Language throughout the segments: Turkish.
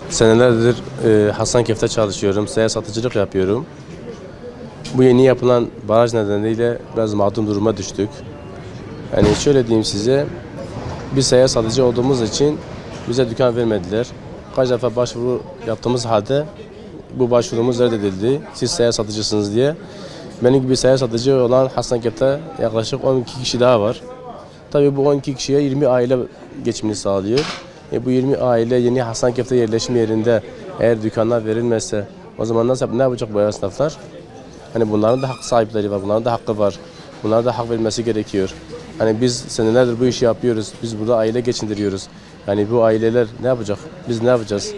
Senelerdir Hasankeyf'te çalışıyorum, seyyar satıcılık yapıyorum. Bu yeni yapılan baraj nedeniyle biraz mağdur duruma düştük. Yani şöyle diyeyim size, biz seyyar satıcı olduğumuz için bize dükkan vermediler. Kaç defa başvuru yaptığımız halde bu başvurumuz reddedildi. Siz seyyar satıcısınız diye. Benim gibi seyyar satıcı olan Hasankeyf'te yaklaşık 12 kişi daha var. Tabii bu 12 kişiye 20 aile geçimini sağlıyor. Bu 20 aile yeni Hasankeyf'te yerleşim yerinde eğer dükkanlar verilmezse o zaman ne yapacak bu esnaflar? Hani bunların da hak sahipleri var, bunların da hakkı var. Bunlara da hak verilmesi gerekiyor. Hani biz senelerdir bu işi yapıyoruz, biz burada aile geçindiriyoruz. Yani bu aileler ne yapacak, biz ne yapacağız?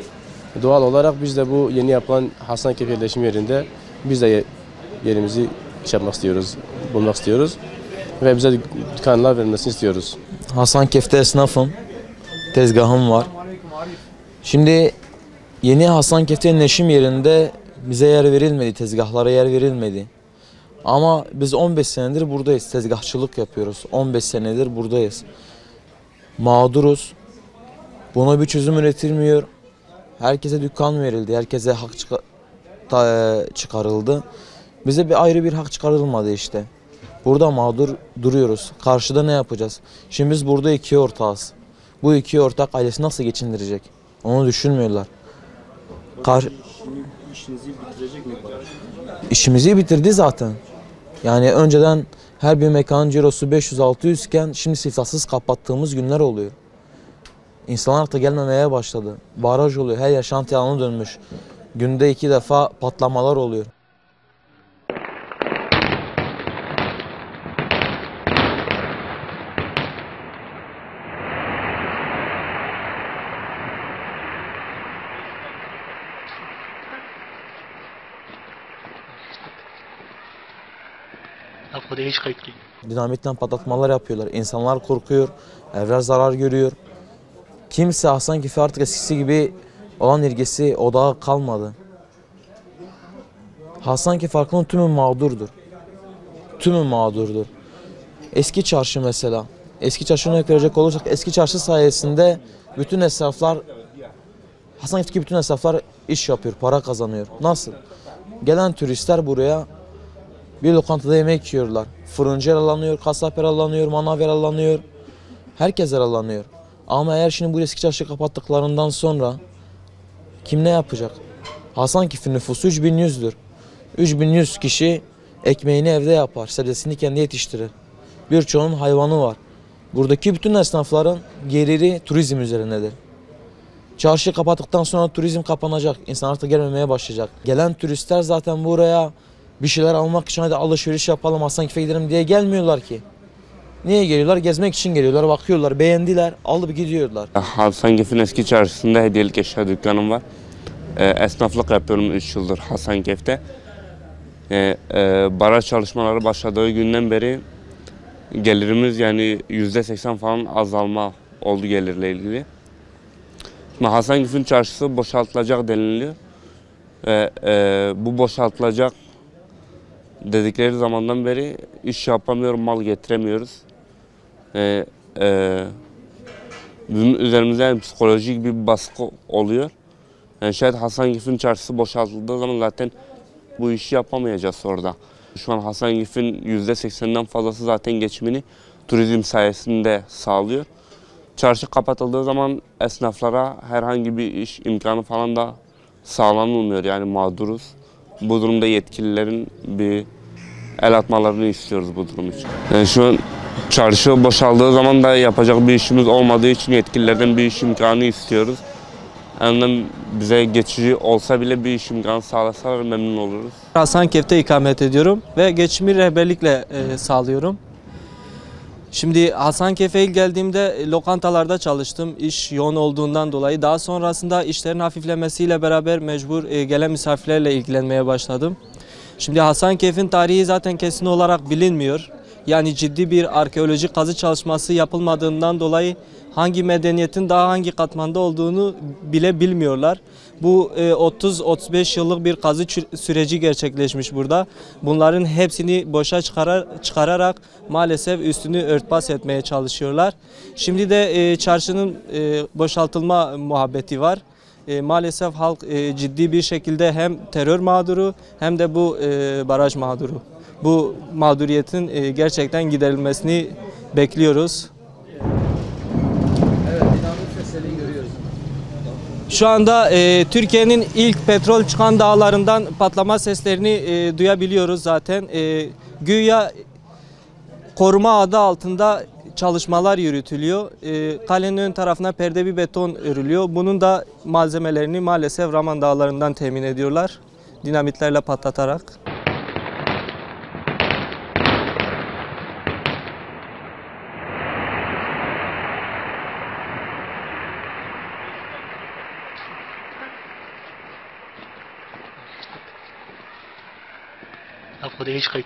Doğal olarak biz de bu yeni yapılan Hasankeyf yerleşim yerinde biz de yerimizi yapmak istiyoruz, bulmak istiyoruz. Ve bize dükkanlar verilmesini istiyoruz. Hasankeyf'te esnafım. Tezgahım var. Şimdi yeni Hasankeyf'te yerleşim yerinde bize yer verilmedi, tezgahlara yer verilmedi. Ama biz 15 senedir buradayız, tezgahçılık yapıyoruz. 15 senedir buradayız. Mağduruz. Buna bir çözüm üretilmiyor. Herkese dükkan verildi, herkese hak çıkarıldı. Bize ayrı bir hak çıkarılmadı işte. Burada mağdur duruyoruz. Karşıda ne yapacağız? Şimdi biz burada iki ortağız. Bu iki ortak ailesi nasıl geçindirecek? Onu düşünmüyorlar. İşinizi bitirecek mi? İşimizi bitirdi zaten. Yani önceden her bir mekanın cirosu 500-600 iken şimdi siftahsız kapattığımız günler oluyor. İnsanlar da gelmemeye başladı. Baraj oluyor, her yer şantiye alanına dönmüş. Günde 2 defa patlamalar oluyor. Dinamitle patlatmalar yapıyorlar. İnsanlar korkuyor, evler zarar görüyor. Kimse Hasankeyf'e artık eskisi gibi olan ilgisi, odağı kalmadı. Hasankeyf halkının tümü mağdurdur. Tümü mağdurdur. Eski çarşı mesela. Eski çarşını örnek verecek olursak eski çarşı sayesinde bütün esnaflar, Hasankeyf'teki bütün esnaflar iş yapıyor, para kazanıyor. Nasıl? Gelen turistler buraya bir lokantada yemek yiyorlar. Fırıncı yaralanıyor, kasap yaralanıyor, manav yaralanıyor. Herkes yaralanıyor. Ama eğer şimdi bu eski çarşı kapattıklarından sonra kim ne yapacak? Hasankeyf'in nüfusu 3100'dür. 3100 kişi ekmeğini evde yapar, sebzesini kendi yetiştirir. Birçoğunun hayvanı var. Buradaki bütün esnafların geliri turizm üzerindedir. Çarşı kapattıktan sonra turizm kapanacak. İnsanlar da gelmemeye başlayacak. Gelen turistler zaten buraya bir şeyler almak için hadi alışveriş yapalım, Hasankeyf'e gidelim diye gelmiyorlar ki. Niye geliyorlar? Gezmek için geliyorlar, bakıyorlar, beğendiler, alıp gidiyorlar. Hasankeyf'in eski çarşısında hediyelik eşya dükkanım var. Esnaflık yapıyorum 3 yıldır Hasankeyf'te. Baraj çalışmaları başladığı günden beri gelirimiz yani %80 falan azalma oldu gelirle ilgili. Hasankeyf'in çarşısı boşaltılacak deniliyor. Bu boşaltılacak dedikleri zamandan beri iş yapamıyoruz, mal getiremiyoruz. Bizim üzerimizde psikolojik bir baskı oluyor. Yani şayet Hasankeyf'in çarşısı boşaltıldığı zaman zaten bu işi yapamayacağız orada. Şu an Hasankeyf'in %80'den fazlası zaten geçimini turizm sayesinde sağlıyor. Çarşı kapatıldığı zaman esnaflara herhangi bir iş imkanı falan da sağlanılmıyor. Yani mağduruz. Bu durumda yetkililerin bir el atmalarını istiyoruz bu durum için. Yani şu an çarşı boşaldığı zaman da yapacak bir işimiz olmadığı için yetkililerden bir iş imkanı istiyoruz. Yani bize geçici olsa bile bir iş imkanı sağlasalar memnun oluruz. Hasankeyf'te ikamet ediyorum ve geçimi rehberlikle sağlıyorum. Şimdi Hasankeyf'e ilk geldiğimde lokantalarda çalıştım. İş yoğun olduğundan dolayı. Daha sonrasında işlerin hafiflemesiyle beraber mecbur gelen misafirlerle ilgilenmeye başladım. Şimdi Hasankeyf'in tarihi zaten kesin olarak bilinmiyor. Yani ciddi bir arkeolojik kazı çalışması yapılmadığından dolayı hangi medeniyetin daha hangi katmanda olduğunu bile bilmiyorlar. Bu 30-35 yıllık bir kazı süreci gerçekleşmiş burada. Bunların hepsini boşa çıkararak maalesef üstünü örtbas etmeye çalışıyorlar. Şimdi de çarşının boşaltılma muhabbeti var. Maalesef halk ciddi bir şekilde hem terör mağduru hem de bu baraj mağduru. Bu mağduriyetin gerçekten giderilmesini bekliyoruz. Şu anda Türkiye'nin ilk petrol çıkan dağlarından patlama seslerini duyabiliyoruz zaten. Güya koruma adı altında çalışmalar yürütülüyor. Kalenin ön tarafına perde bir beton örülüyor. Bunun da malzemelerini maalesef Raman Dağları'ndan temin ediyorlar. Dinamitlerle patlatarak. आपको देश का